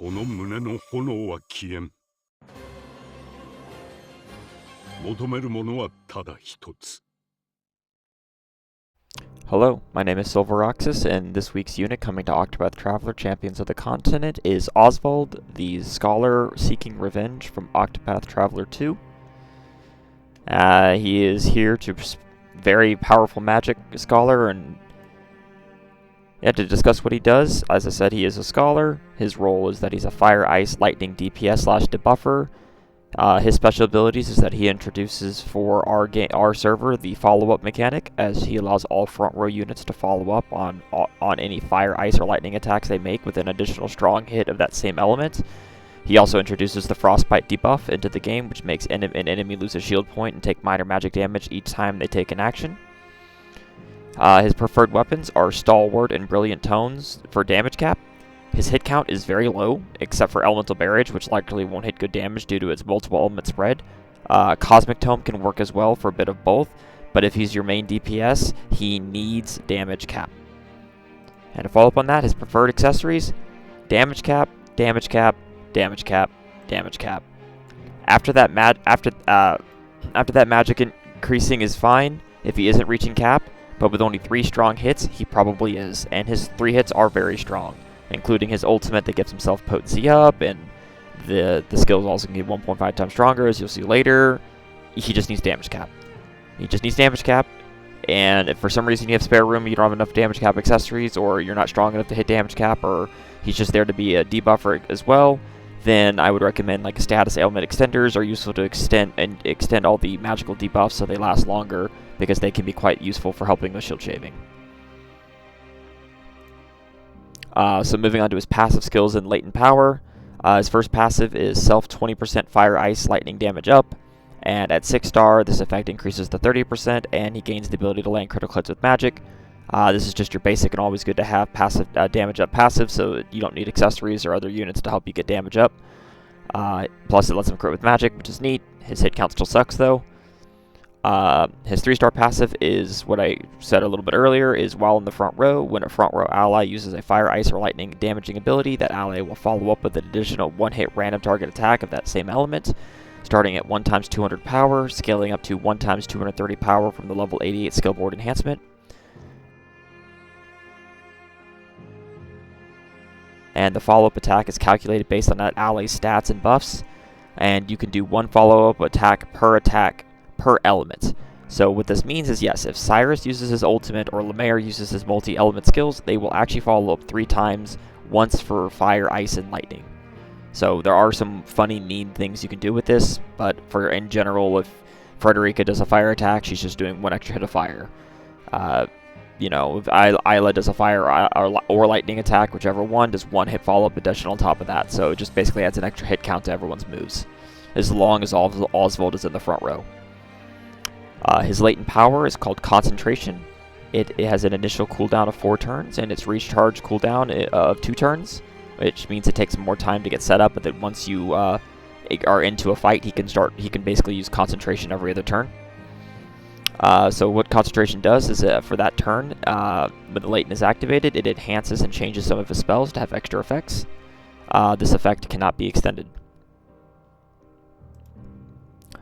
この胸の炎は消えん。求めるものはただ一つ。 Hello, my name is Silveroxis, and this week's unit coming to Octopath Traveler Champions of the Continent is Osvald, the scholar seeking revenge from Octopath Traveler 2. He is here to very powerful magic scholar and to discuss what he does. As I said, he is a scholar. His role is that he's a fire, ice, lightning DPS / debuffer. His special abilities is that he introduces for our server the follow-up mechanic, as he allows all front row units to follow up on any fire, ice, or lightning attacks they make with an additional strong hit of that same element. He also introduces the frostbite debuff into the game, which makes an enemy lose a shield point and take minor magic damage each time they take an action. His preferred weapons are Stalwart and Brilliant Tones for damage cap. His hit count is very low, except for Elemental Barrage, which likely won't hit good damage due to its multiple element spread. Cosmic Tome can work as well for a bit of both, but if he's your main DPS, he needs damage cap. And to follow up on that, his preferred accessories: damage cap, damage cap, damage cap, damage cap. After that, magic increasing is fine if he isn't reaching cap, but with only 3 strong hits, he probably is, and his 3 hits are very strong, including his ultimate that gives himself potency up, and the skills also can get 1.5 times stronger, as you'll see later. He just needs damage cap. He just needs damage cap, and if for some reason you have spare room, you don't have enough damage cap accessories, or you're not strong enough to hit damage cap, or he's just there to be a debuffer as well, then I would recommend like status ailment extenders are useful to extend all the magical debuffs so they last longer, because they can be quite useful for helping with shield shaving. So moving on to his passive skills and latent power. His first passive is self 20% fire, ice, lightning damage up, and at 6 star this effect increases to 30%, and he gains the ability to land critical hits with magic. This is just your basic and always good to have passive damage up passive, so you don't need accessories or other units to help you get damage up. Plus it lets him crit with magic, which is neat. His hit count still sucks though. His 3-star passive is what I said a little bit earlier, is while in the front row, when a front row ally uses a fire, ice, or lightning damaging ability, that ally will follow up with an additional 1-hit random target attack of that same element, starting at 1 × 200 power, scaling up to 1 × 230 power from the level 88 skill board enhancement. And the follow-up attack is calculated based on that ally's stats and buffs, and you can do 1 follow-up attack per element. So what this means is, yes, if Cyrus uses his ultimate or Lemaire uses his multi-element skills, they will actually follow up 3 times, once for fire, ice, and lightning. So there are some funny, mean things you can do with this, but in general, if Frederica does a fire attack, she's just doing 1 extra hit of fire. If Isla does a fire or lightning attack, whichever one, does 1 hit follow-up additional on top of that, so it just basically adds an extra hit count to everyone's moves, as long as Osvald is in the front row. His latent power is called Concentration. It has an initial cooldown of 4 turns, and its recharge cooldown of 2 turns, which means it takes more time to get set up, but then once you are into a fight, he can basically use Concentration every other turn. So what Concentration does is, for that turn, when the latent is activated, it enhances and changes some of his spells to have extra effects. This effect cannot be extended.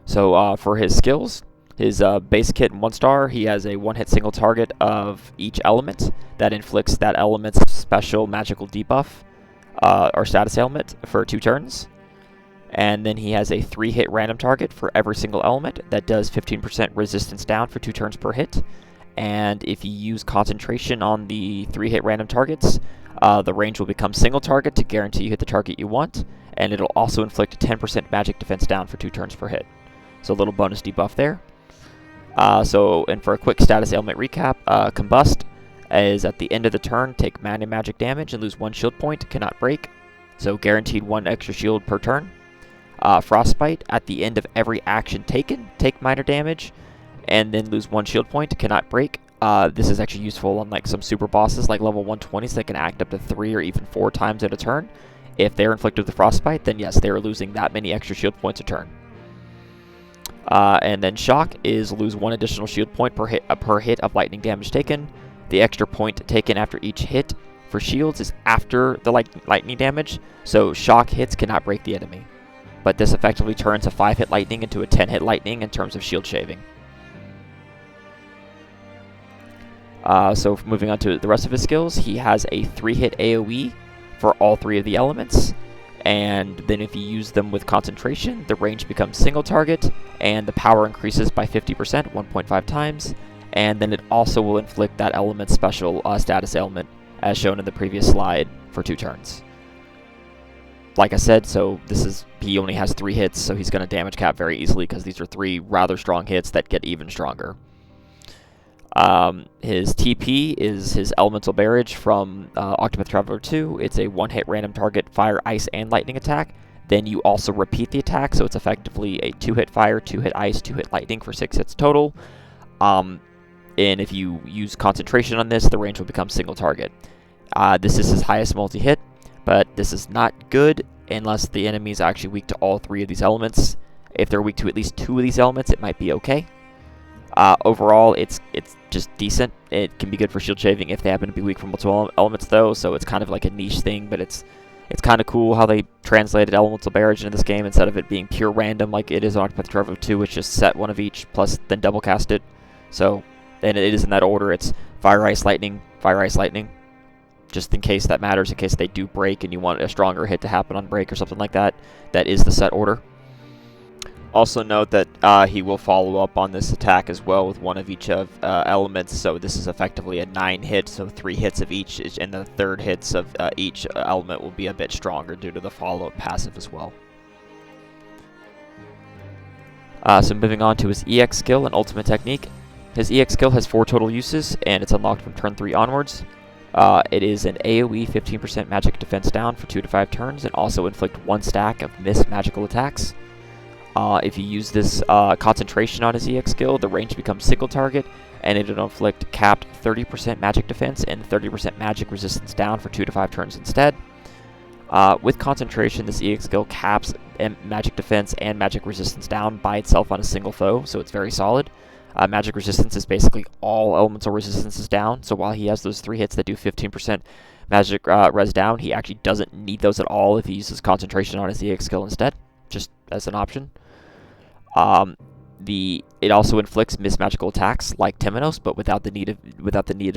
So for his skills, his basic hit in 1 star, he has a 1-hit single target of each element that inflicts that element's special magical debuff or status ailment for 2 turns. And then he has a 3-hit random target for every single element that does 15% resistance down for 2 turns per hit. And if you use Concentration on the 3-hit random targets, the range will become single target to guarantee you hit the target you want, and it'll also inflict 10% magic defense down for 2 turns per hit. So a little bonus debuff there. And for a quick status ailment recap, Combust is at the end of the turn, take minor magic damage and lose 1 shield point, cannot break, so guaranteed 1 extra shield per turn. Frostbite, at the end of every action taken, take minor damage and then lose 1 shield point, cannot break. This is actually useful on like some super bosses like level 120s that can act up to 3 or even 4 times in a turn. If they're inflicted with Frostbite, then yes, they're losing that many extra shield points a turn. And then Shock is lose 1 additional shield point per hit of lightning damage taken. The extra point taken after each hit for shields is after the lightning damage, so shock hits cannot break the enemy. But this effectively turns a 5-hit lightning into a 10-hit lightning in terms of shield shaving. So moving on to the rest of his skills, he has a 3-hit AoE for all 3 of the elements, and then if you use them with concentration, the range becomes single target, and the power increases by 50%, 1.5 times, and then it also will inflict that element's special status ailment, as shown in the previous slide, for 2 turns. Like I said, so he only has 3 hits, so he's going to damage cap very easily, because these are 3 rather strong hits that get even stronger. His TP is his Elemental Barrage from Octopath Traveler 2. It's a 1-hit random target fire, ice, and lightning attack. Then you also repeat the attack, so it's effectively a 2-hit fire, 2-hit ice, 2-hit lightning for 6 hits total. And if you use concentration on this, the range will become single target. This is his highest multi-hit, but this is not good unless the enemy is actually weak to all 3 of these elements. If they're weak to at least 2 of these elements, it might be okay. Overall, it's just decent. It can be good for shield shaving if they happen to be weak from multiple elements, though, so it's kind of like a niche thing, but it's kind of cool how they translated Elemental Barrage into this game instead of it being pure random like it is on Octopath Traveler 2, which just set one of each, plus then double cast it. So, and it is in that order. It's Fire, Ice, Lightning, just in case that matters, in case they do break and you want a stronger hit to happen on break or something like that. That is the set order. Also note that he will follow up on this attack as well with one of each of elements, so this is effectively a 9 hit, so 3 hits of each, and the 3rd hits of each element will be a bit stronger due to the follow-up passive as well. So moving on to his EX skill and ultimate technique. His EX skill has 4 total uses, and it's unlocked from turn 3 onwards. It is an AoE 15% magic defense down for 2 to 5 turns, and also inflict 1 stack of missed magical attacks. If you use this concentration on his EX skill, the range becomes single target, and it will inflict capped 30% magic defense and 30% magic resistance down for 2 to 5 turns instead. With concentration, this EX skill caps magic defense and magic resistance down by itself on a single foe, so it's very solid. Magic resistance is basically all elemental resistances down, so while he has those 3 hits that do 15% magic res down, he actually doesn't need those at all if he uses concentration on his EX skill instead, just as an option. It also inflicts missed magical attacks like Temenos, but without the need of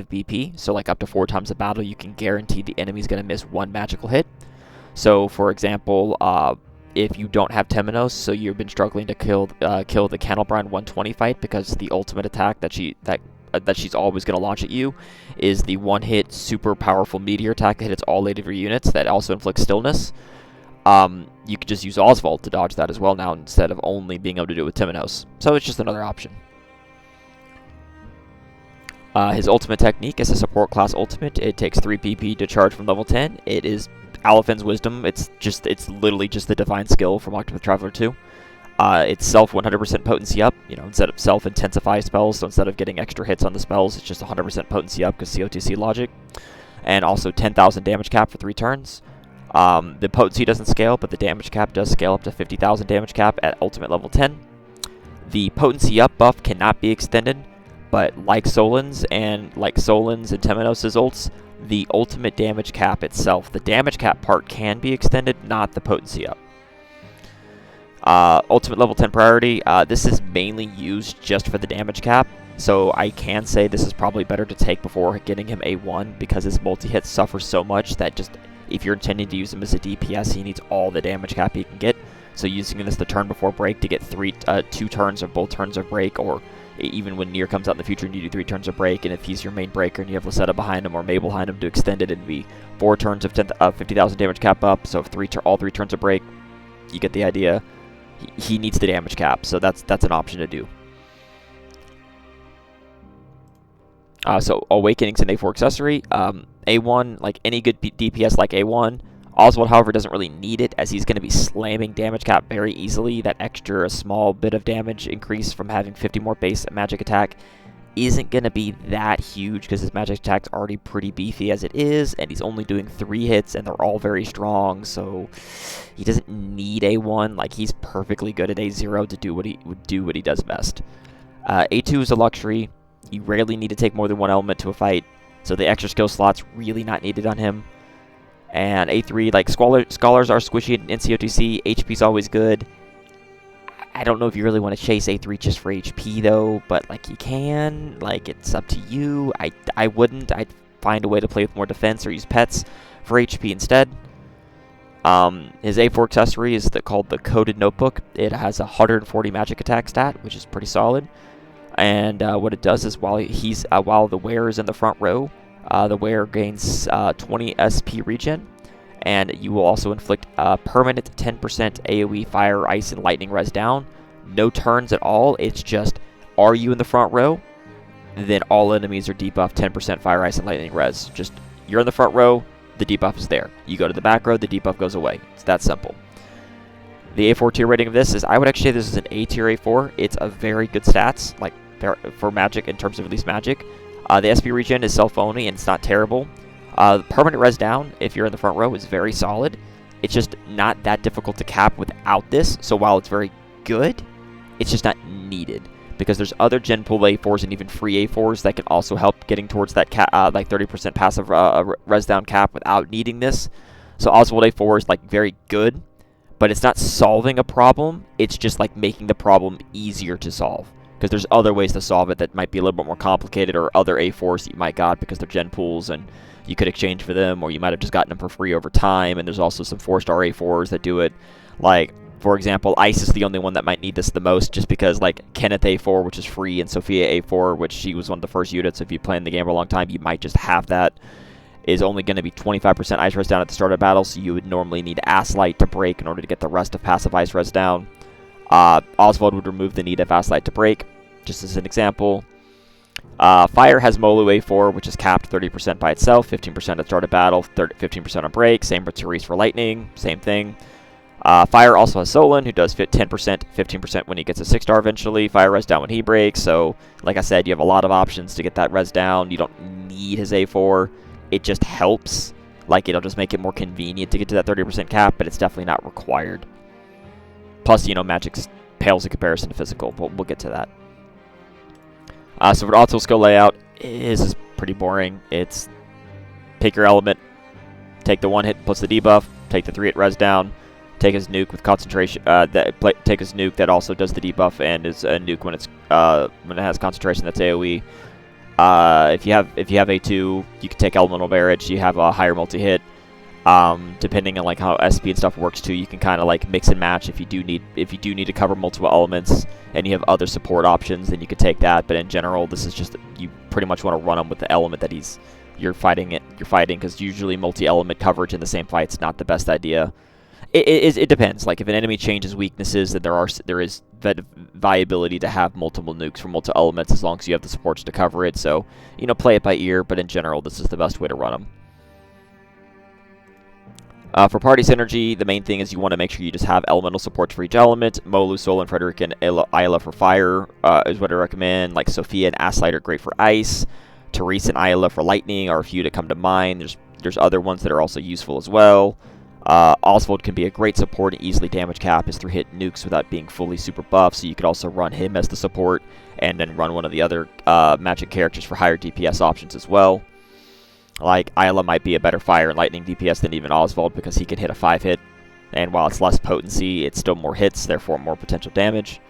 BP. So like up to 4 times a battle, you can guarantee the enemy's going to miss 1 magical hit. So for example, if you don't have Temenos, so you've been struggling to kill the Candlebrand 120 fight because the ultimate attack that she's always going to launch at you is the 1-hit super powerful meteor attack that hits all 8 of your units that also inflicts stillness. You could just use Osvald to dodge that as well now instead of only being able to do it with Temenos. So it's just another option. His ultimate technique is a support class ultimate. It takes 3 PP to charge from level 10. It is Aliphen's Wisdom. It's literally just the divine skill from Octopath Traveler 2. It's self 100% potency up, instead of self intensify spells, so instead of getting extra hits on the spells, it's just 100% potency up because COTC logic. And also 10,000 damage cap for 3 turns. The potency doesn't scale, but the damage cap does scale up to 50,000 damage cap at ultimate level 10. The potency up buff cannot be extended, but like Solin's and Temenos' ults, the ultimate damage cap itself, the damage cap part can be extended, not the potency up. Ultimate level 10 priority, this is mainly used just for the damage cap, so I can say this is probably better to take before getting him A1 because his multi-hit suffers so much that just if you're intending to use him as a DPS, he needs all the damage cap he can get. So using this the turn before break to get 2 turns or both turns of break, or even when Nier comes out in the future and you do 3 turns of break, and if he's your main breaker and you have Lucetta behind him or Mabel behind him to extend it, it'd be 4 turns of 50,000 damage cap up. So if all 3 turns of break, you get the idea. He needs the damage cap, so that's an option to do. So Awakening's an A4 accessory. A1, like any good DPS like A1. Oswald, however, doesn't really need it, as he's going to be slamming damage cap very easily. That extra small bit of damage increase from having 50 more base magic attack isn't going to be that huge, because his magic attack's already pretty beefy as it is, and he's only doing 3 hits, and they're all very strong, so he doesn't need A1. Like, he's perfectly good at A0 to do what he does best. A2 is a luxury. You rarely need to take more than 1 element to a fight. So the extra skill slot's really not needed on him. And A3, like, Scholars are squishy in COTC. HP's always good. I don't know if you really want to chase A3 just for HP, though, but, like, you can. Like, it's up to you. I wouldn't. I'd find a way to play with more defense or use pets for HP instead. His A4 accessory is called the Coded Notebook. It has a 140 magic attack stat, which is pretty solid. And what it does is while the wearer is in the front row, the wearer gains 20 SP regen, and you will also inflict a permanent 10% AoE fire, ice, and lightning res down. No turns at all. It's just, are you in the front row? Then all enemies are debuffed 10% fire, ice, and lightning res. Just, you're in the front row, the debuff is there. You go to the back row, the debuff goes away. It's that simple. The A4 tier rating of this is, I would actually say this is an A tier A4. It's a very good stats, like, for magic, in terms of at least magic. The SP regen is self-only, and it's not terrible. Permanent res down, if you're in the front row, is very solid. It's just not that difficult to cap without this, so while it's very good, it's just not needed. Because there's other gen pool A4s and even free A4s that can also help getting towards that like 30% passive res down cap without needing this. So Osvald A4 is like very good, but it's not solving a problem. It's just like making the problem easier to solve. Because there's other ways to solve it that might be a little bit more complicated, or other A4s that you might got because they're gen pools and you could exchange for them, or you might have just gotten them for free over time. And there's also some 4-star A4s that do it. Like, for example, Ice is the only one that might need this the most, just because, like, Kenneth A4, which is free, and Sophia A4, which she was one of the first units. If you play in the game for a long time, you might just have that, is only going to be 25% ice res down at the start of battle, so you would normally need Ass Light to break in order to get the rest of passive ice res down. Osvald would remove the need of Ass Light to break, just as an example. Fire has Molu A4, which is capped 30% by itself, 15% at the start of battle, 15% on break. Same with Therese for lightning, same thing. Fire also has Solon, who does 10%, 15% when he gets a 6-star eventually. Fire res down when he breaks, so like I said, you have a lot of options to get that res down. You don't need his A4. It just helps. Like, it'll just make it more convenient to get to that 30% cap, but it's definitely not required. Plus, you know, magic pales in comparison to physical, but we'll get to that. So for auto skill layout, is pretty boring. It's take your element, take the 1 hit plus the debuff, take the 3 hit res down, take his nuke with concentration. Take his nuke that also does the debuff and is a nuke when it has concentration. That's AOE. If you have A2, you can take elemental barrage. You have a higher multi hit. Depending on like how SP and stuff works too, you can kind of like mix and match if you do need to cover multiple elements, and you have other support options, then you could take that. But in general, this is just, you pretty much want to run him with the element that you're fighting, because usually multi-element coverage in the same fight's not the best idea. It depends. Like, if an enemy changes weaknesses, then there is viability to have multiple nukes for multiple elements as long as you have the supports to cover it. So, you know, play it by ear, but in general, this is the best way to run them. For party synergy, the main thing is you want to make sure you just have elemental supports for each element. Molu, Solon, Frederick, and Isla for fire is what I recommend. Like, Sophia and Asslight are great for ice. Therese and Isla for lightning are a few that come to mind. There's other ones that are also useful as well. Osvald can be a great support and easily damage cap his 3-hit nukes without being fully super buff, so you could also run him as the support and then run one of the other magic characters for higher DPS options as well. Like, Isla might be a better fire and lightning DPS than even Osvald because he can hit a 5-hit, and while it's less potency, it's still more hits, therefore more potential damage.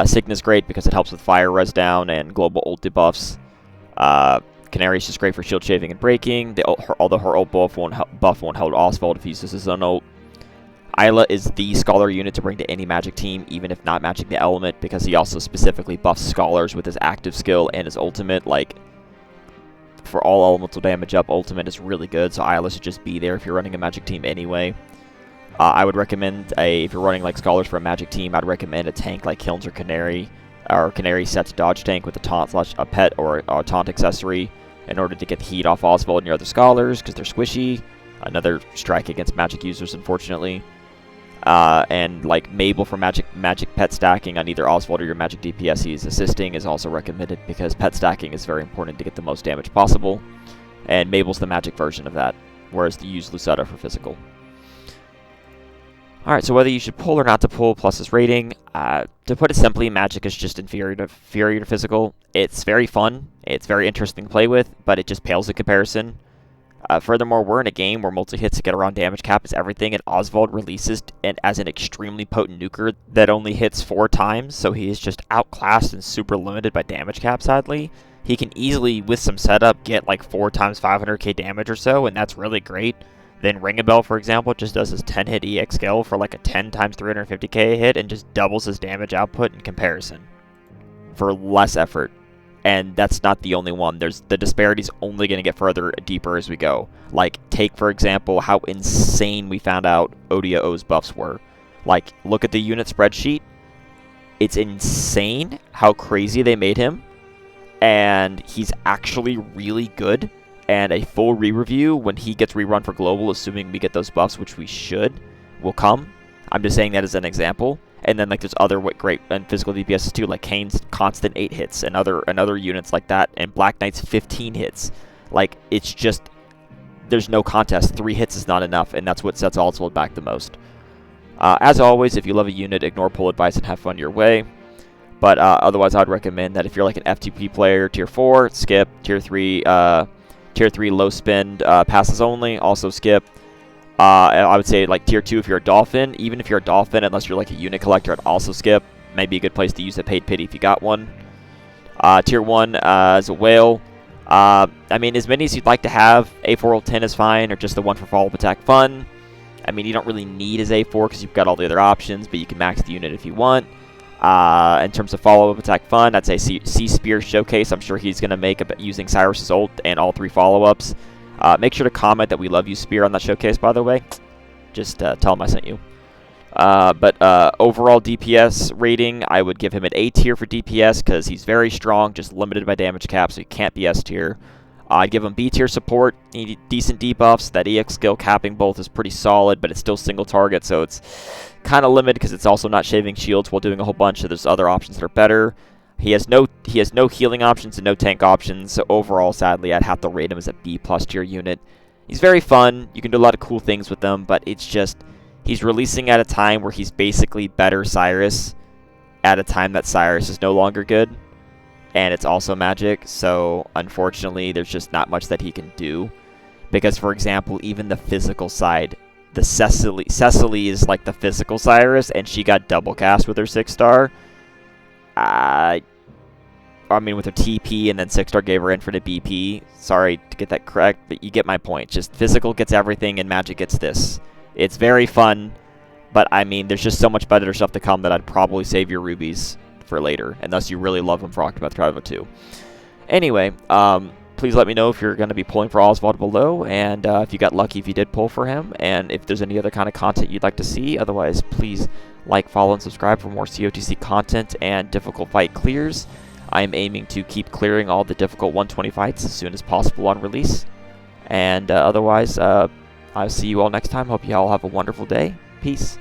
Signa's great because it helps with fire res down and global ult debuffs. Canary's just great for shield shaving and breaking, although her ult buff won't hold Osvald if he uses his own ult. Isla is the Scholar unit to bring to any magic team, even if not matching the element, because he also specifically buffs Scholars with his active skill and his ultimate. Like, for all elemental damage up, ultimate is really good, so Isla should just be there if you're running a magic team anyway. I would recommend, if you're running like Scholars for a magic team, I'd recommend a tank like Kilns or Canary, or Canary sets dodge tank with a taunt / a pet or a taunt accessory in order to get the heat off Osvald and your other Scholars, because they're squishy. Another strike against magic users, unfortunately. And like Mabel for magic pet stacking on either Osvald or your magic DPS he's assisting is also recommended, because pet stacking is very important to get the most damage possible. And Mabel's the magic version of that, whereas you use Lucetta for physical. Alright, so whether you should pull or not to pull, plus his rating, to put it simply, Magic is just inferior to Physical. It's very fun, it's very interesting to play with, but it just pales in comparison. Furthermore, we're in a game where multi-hits to get around damage cap is everything, and Osvald releases it as an extremely potent nuker that only hits 4 times, so he is just outclassed and super limited by damage cap, sadly. He can easily, with some setup, get like 4 times 500k damage or so, and that's really great. Then Ring a Bell, for example, just does his 10-hit EX skill for like a 10 times 350k hit and just doubles his damage output in comparison for less effort. And that's not the only one. The disparity's only going to get further deeper as we go. Like, take, for example, how insane we found out ODO's buffs were. Like, look at the unit spreadsheet. It's insane how crazy they made him. And he's actually really good. And a full re-review when he gets rerun for Global, assuming we get those buffs, which we should, will come. I'm just saying that as an example. And then like there's other great and physical DPS too, like Kane's constant 8 hits and other units like that, and Black Knight's 15 hits. Like, it's just, there's no contest. 3 hits is not enough, and that's what sets Oswald back the most. As always, if you love a unit, ignore pull advice and have fun your way. But otherwise, I'd recommend that if you're like an FTP player, tier 4, skip. Tier 3 low spend, passes only, also skip. I would say like tier 2 if you're a Dolphin. Even if you're a Dolphin, unless you're like a unit collector, I'd also skip. Maybe a good place to use a paid pity if you got one. Tier 1 as a whale. I mean, as many as you'd like to have, A4 10 is fine, or just the one for follow-up attack fun. I mean, you don't really need his A4 because you've got all the other options, but you can max the unit if you want. In terms of follow-up attack fun, I'd say C Spear Showcase. I'm sure he's going to make using Cyrus's ult and all 3 follow-ups. Make sure to comment that we love you, Spear, on that showcase, by the way. Just tell him I sent you. But overall DPS rating, I would give him an A tier for DPS because he's very strong, just limited by damage cap, so he can't be S tier. I'd give him B tier support, decent debuffs. That EX skill capping both is pretty solid, but it's still single target, so it's kind of limited because it's also not shaving shields while doing a whole bunch, so there's other options that are better. He has no healing options and no tank options, so overall, sadly, I'd have to rate him as a B+ tier unit. He's very fun, you can do a lot of cool things with him, but it's just, he's releasing at a time where he's basically better Cyrus, at a time that Cyrus is no longer good, and it's also Magic, so unfortunately, there's just not much that he can do. Because, for example, even the physical side, the Cecily is like the physical Cyrus, and she got double cast with her 6-star. I mean, with her TP, and then 6-star gave her infinite BP. Sorry to get that correct, but you get my point. Just physical gets everything, and Magic gets this. It's very fun, but I mean, there's just so much better stuff to come that I'd probably save your rubies for later, unless you really love them for Octopath Traveler 2. Anyway, please let me know if you're going to be pulling for Osvald below, and if you got lucky if you did pull for him, and if there's any other kind of content you'd like to see. Otherwise, please like, follow, and subscribe for more COTC content and difficult fight clears. I am aiming to keep clearing all the difficult 120 fights as soon as possible on release. And otherwise, I'll see you all next time. Hope you all have a wonderful day. Peace.